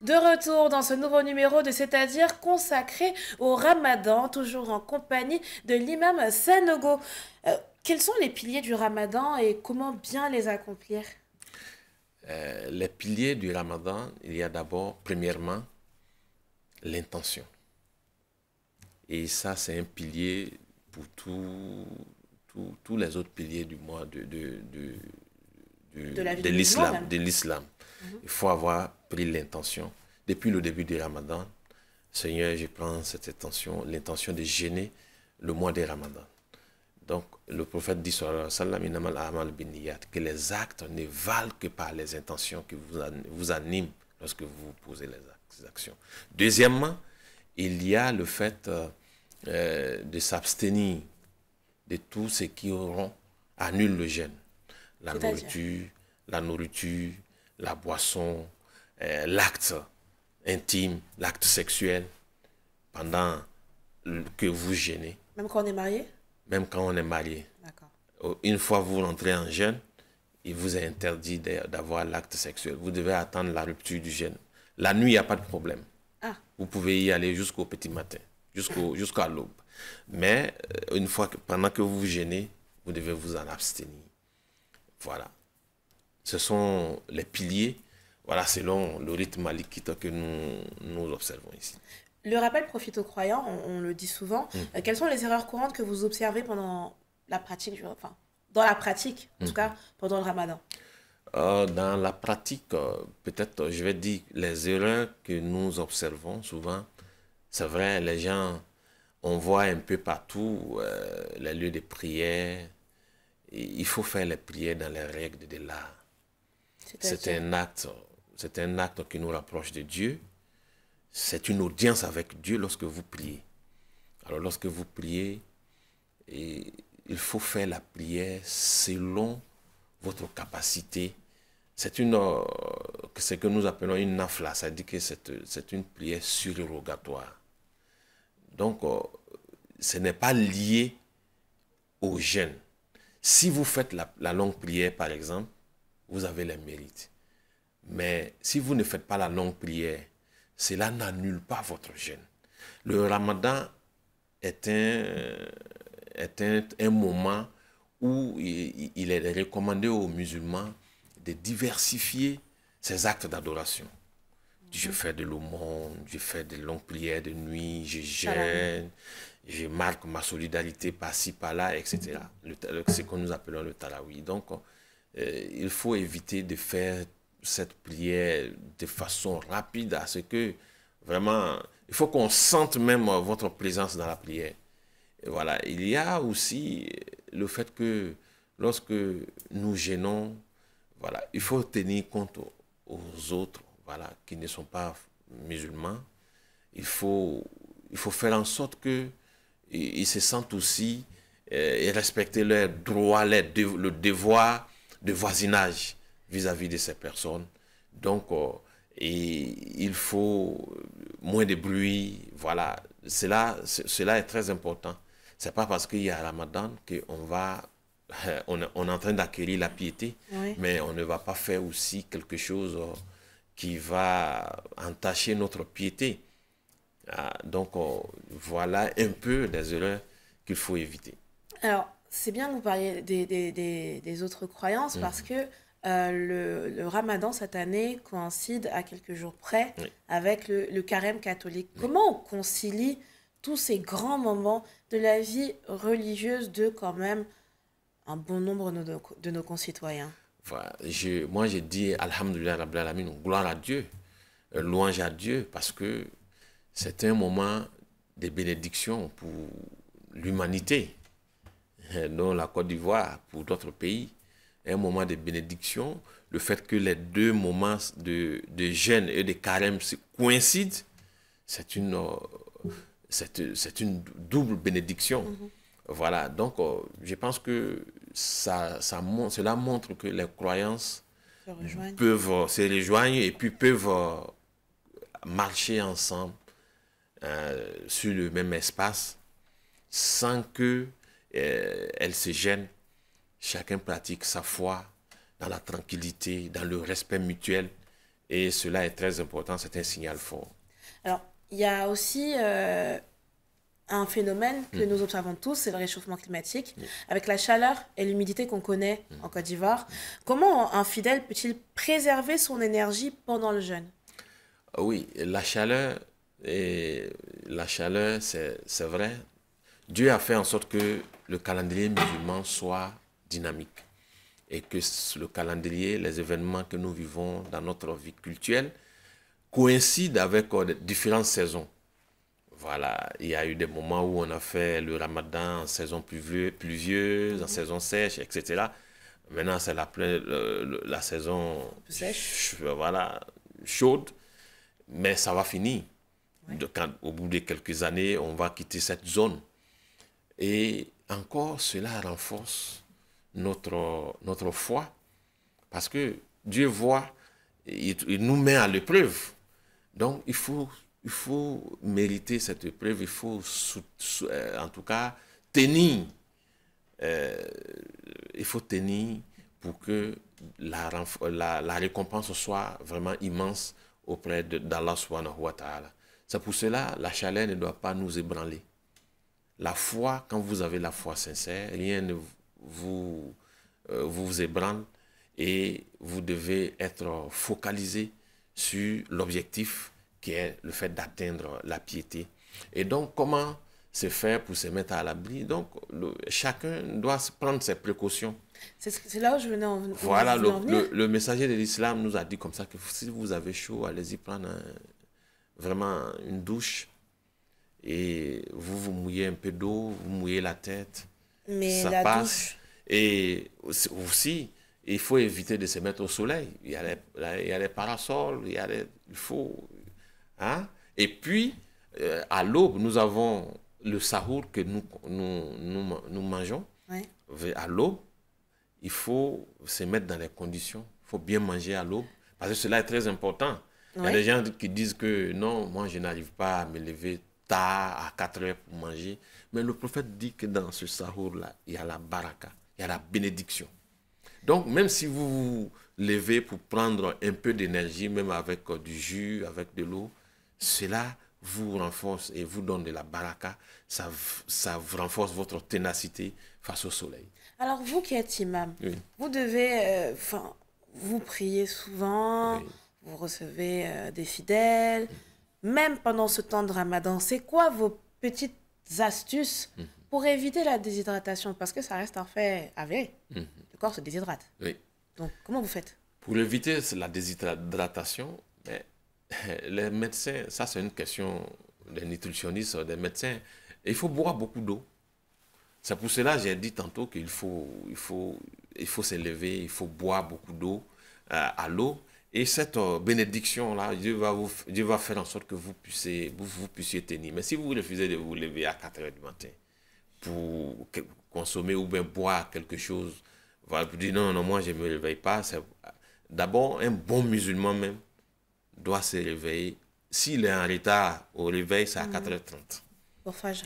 De retour dans ce nouveau numéro de C'est-à-dire consacré au Ramadan, toujours en compagnie de l'imam Sanogo. Quels sont les piliers du Ramadan et comment bien les accomplir? Les piliers du Ramadan, il y a d'abord, premièrement, l'intention. Et ça, c'est un pilier pour tous les autres piliers du mois De la vie de du musulman l'islam. même. De l'islam. Mhm. Il faut avoir pris l'intention. Depuis le début du Ramadan, Seigneur, je prends cette intention, l'intention de jeûner le mois du Ramadan. Donc, le prophète dit, sallallahu alayhi wa sallam, que les actes ne valent que par les intentions qui vous animent lorsque vous posez les actions. Deuxièmement, il y a le fait de s'abstenir de tout ce qui annule le jeûne. La C'est-à-dire, nourriture, la nourriture, la boisson, l'acte intime, l'acte sexuel, pendant que vous jeûnez, même quand on est marié? même quand on est marié. D'accord. Une fois vous rentrez en jeûne, il vous est interdit d'avoir l'acte sexuel. Vous devez attendre la rupture du jeûne. La nuit, il n'y a pas de problème. Ah, Vous pouvez y aller jusqu'au petit matin, jusqu'à l'aube. Mais une fois pendant que vous jeûnez, vous devez vous en abstenir. Voilà. Ce sont les piliers, voilà, selon le rythme malikite que nous observons ici. le rappel profite aux croyants, on le dit souvent. Mm. Quelles sont les erreurs courantes que vous observez pendant la pratique, enfin, dans la pratique, en tout cas, pendant le Ramadan? Dans la pratique, peut-être, je vais dire, les erreurs que nous observons souvent, c'est vrai, les gens, on voit un peu partout les lieux de prière. Il faut faire les prières dans les règles de l'art. C'est C'est-à-dire, un acte, c'est un acte qui nous rapproche de Dieu. C'est une audience avec Dieu lorsque vous priez. Alors lorsque vous priez, il faut faire la prière selon votre capacité. C'est ce que nous appelons une nafla, ça dit que c'est une prière surrogatoire. Donc, ce n'est pas lié au jeûne. Si vous faites la longue prière, par exemple, vous avez les mérites. Mais si vous ne faites pas la longue prière, cela n'annule pas votre jeûne. Le Ramadan est un moment où il est recommandé aux musulmans de diversifier ses actes d'adoration. Je fais de l'aumône, je fais de longues prières de nuit, je Tarawih. gêne, je marque ma solidarité par-ci, par-là, etc. Ce que nous appelons le tarawih. Donc, il faut éviter de faire cette prière de façon rapide à ce que vraiment, il faut qu'on sente même votre présence dans la prière. Et voilà, il y a aussi le fait que lorsque nous gênons, voilà, il faut tenir compte aux autres, voilà, qui ne sont pas musulmans. Il faut faire en sorte que ils se sentent aussi et respecter leurs droits, le devoir de voisinage vis-à-vis de ces personnes. Donc, et il faut moins de bruit, voilà. Cela est très important. C'est pas parce qu'il y a Ramadan qu'on va, on est en train d'acquérir la piété, Oui. mais on ne va pas faire aussi quelque chose qui va entacher notre piété. Donc, voilà un peu des erreurs qu'il faut éviter. Alors, c'est bien que vous parliez des autres croyances parce Mhm. que le Ramadan cette année coïncide à quelques jours près Oui, avec le carême catholique. oui. Comment on concilie tous ces grands moments de la vie religieuse de quand même un bon nombre de nos concitoyens? Voilà. Moi, j'ai dit Alhamdulillah Rabbil Alamin, gloire à Dieu, louange à Dieu, parce que c'est un moment de bénédiction pour l'humanité, dont la Côte d'Ivoire, pour d'autres pays, un moment de bénédiction. Le fait que les deux moments de jeûne et de carême coïncident, c'est c'est une double bénédiction. Mhm. Voilà, donc je pense que cela montre que les croyances Se rejoignent. peuvent se rejoindre et puis peuvent marcher ensemble sur le même espace sans que elles se gênent. Chacun pratique sa foi dans la tranquillité, dans le respect mutuel Et cela est très important, c'est un signal fort. Alors, il y a aussi un phénomène que nous observons tous, c'est le réchauffement climatique, avec la chaleur et l'humidité qu'on connaît en Côte d'Ivoire. Comment un fidèle peut-il préserver son énergie pendant le jeûne? Oui, la chaleur, c'est vrai. Dieu a fait en sorte que le calendrier musulman soit dynamique et que le calendrier, les événements que nous vivons dans notre vie culturelle coïncident avec différentes saisons. Voilà, il y a eu des moments où on a fait le ramadan en saison pluvieuse, en saison sèche, etc. Maintenant, c'est la saison Sèche. voilà, chaude, mais ça va finir. Au bout de quelques années, on va quitter cette zone. Et encore, cela renforce notre foi, parce que Dieu voit, il nous met à l'épreuve. Donc, il faut mériter cette épreuve, il faut en tout cas tenir. Il faut tenir pour que la récompense soit vraiment immense auprès d'Allah subhanahu wa ta'ala. C'est pour cela la chaleur ne doit pas nous ébranler. La foi, quand vous avez la foi sincère, rien ne vous ébranle et vous devez être focalisé sur l'objectif qui est le fait d'atteindre la piété. Et donc, comment se faire pour se mettre à l'abri? Donc, chacun doit prendre ses précautions. C'est là où je venais en venir. Voilà, le messager de l'islam nous a dit comme ça que si vous avez chaud, allez-y prendre vraiment une douche et vous vous mouillez un peu d'eau, vous mouillez la tête, Mais ça la passe. douche, Et aussi, il faut éviter de se mettre au soleil. Il y a les parasols, il faut... Hein? Et puis, à l'aube, nous avons le sahour que nous mangeons. ouais. À l'aube, il faut se mettre dans les conditions. Il faut bien manger à l'aube. Parce que cela est très important. Il y a Ouais. des gens qui disent que non, moi je n'arrive pas à me lever tard, à 4 heures pour manger. Mais le prophète dit que dans ce sahour-là, il y a la baraka, il y a la bénédiction. Donc, même si vous vous levez pour prendre un peu d'énergie, même avec du jus, avec de l'eau, cela vous renforce et vous donne de la baraka. Ça renforce votre ténacité face au soleil. Alors, vous qui êtes imam, Oui, vous devez, vous priez souvent, oui. vous recevez des fidèles, même pendant ce temps de Ramadan. C'est quoi vos petites astuces pour éviter la déshydratation? Parce que ça reste un fait avéré. Le corps se déshydrate. Oui. Donc, comment vous faites? Pour éviter la déshydratation, mais, les médecins, ça c'est une question des nutritionnistes, des médecins, il faut boire beaucoup d'eau. C'est pour cela que j'ai dit tantôt qu'il faut se lever, il faut boire beaucoup d'eau à l'eau. Et cette bénédiction-là, Dieu va faire en sorte que vous puissiez tenir. Mais si vous refusez de vous lever à 4 heures du matin pour consommer ou bien boire quelque chose, voilà, vous dites non, non, moi je ne me réveille pas. D'abord, un bon musulman même doit se réveiller. S'il est en retard au réveil, c'est à 4h30 Pour Fajr.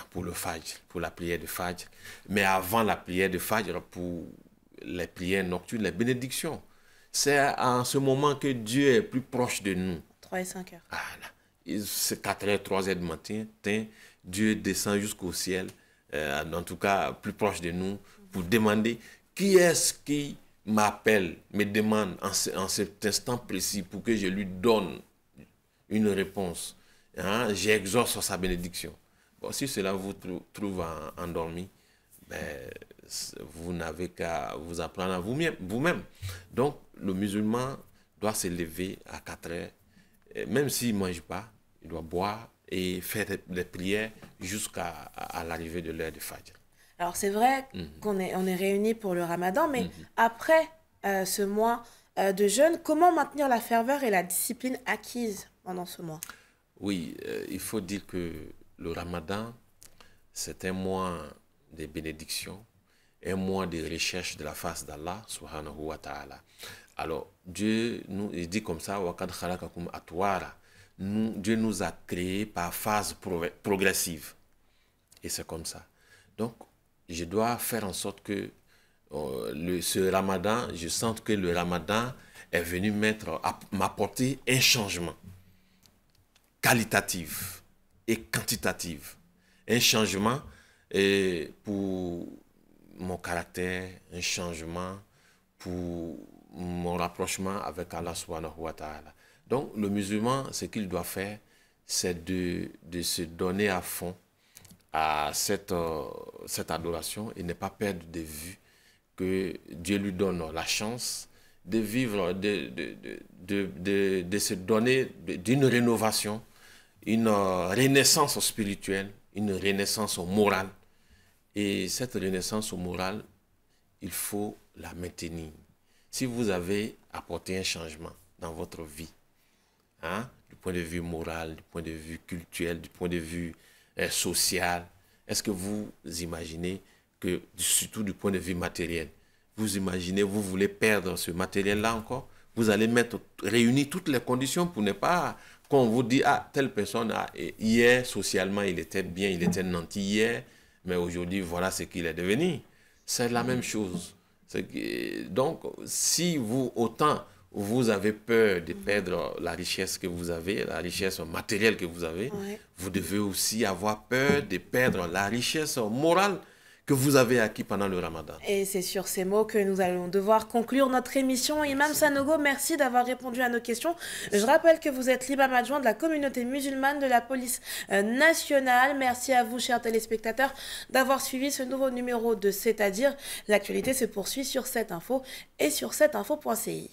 pour le Fajr, pour la prière de Fajr. Mais avant la prière de Fajr, pour les prières nocturnes, les bénédictions. C'est en ce moment que Dieu est plus proche de nous. 3 et 5 heures. Voilà. C'est 4h, 3h du matin, Dieu descend jusqu'au ciel, en tout cas plus proche de nous, pour demander qui est-ce qui m'appelle, me demande en cet instant précis pour que je lui donne une réponse. Hein? J'exauce sa bénédiction. Bon, si cela vous trouve endormi, ben, vous n'avez qu'à vous apprendre à vous-même. Donc, le musulman doit se lever à 4 heures. Même s'il ne mange pas, il doit boire et faire des prières jusqu'à l'arrivée de l'heure de Fajr. Alors, c'est vrai qu'on est réunis pour le Ramadan, mais après ce mois de jeûne, comment maintenir la ferveur et la discipline acquise pendant ce mois? Oui, il faut dire que le Ramadan, c'est un mois de bénédiction, un mois de recherche de la face d'Allah, subhanahu wa ta'ala. Alors, Dieu nous il dit comme ça, وَقَدْ خَلَقَكُمْ أَطْوَارًا. Dieu nous a créés par phase progressive. Et c'est comme ça. Donc, je dois faire en sorte que ce Ramadan, je sente que le Ramadan est venu m'apporter un changement qualitatif et quantitatif. Un changement pour mon caractère, un changement pour mon rapprochement avec Allah subhanahu wa ta'ala. Donc, le musulman, ce qu'il doit faire, c'est de se donner à fond à cette adoration et ne pas perdre de vue que Dieu lui donne la chance de vivre, de se donner d'une rénovation, une renaissance spirituelle, une renaissance morale. Et cette renaissance morale, il faut la maintenir. Si vous avez apporté un changement dans votre vie, hein, du point de vue moral, du point de vue culturel, du point de vue social, est-ce que vous imaginez que, surtout du point de vue matériel, vous imaginez, vous voulez perdre ce matériel-là encore? Vous allez réunir toutes les conditions pour ne pas, quand on vous dit, ah, telle personne, hier, socialement, il était bien, il était nanti hier, mais aujourd'hui, voilà ce qu'il est devenu. C'est la même chose. Donc, si autant vous avez peur de perdre la richesse que vous avez, la richesse matérielle que vous avez, vous devez aussi avoir peur de perdre la richesse morale que vous avez acquis pendant le Ramadan. Et c'est sur ces mots que nous allons devoir conclure notre émission. Imam Sanogo, merci d'avoir répondu à nos questions. Je rappelle que vous êtes l'imam adjoint de la communauté musulmane de la police nationale. Merci à vous, chers téléspectateurs, d'avoir suivi ce nouveau numéro de C'est-à-dire. L'actualité se poursuit sur 7info et sur 7info.ci.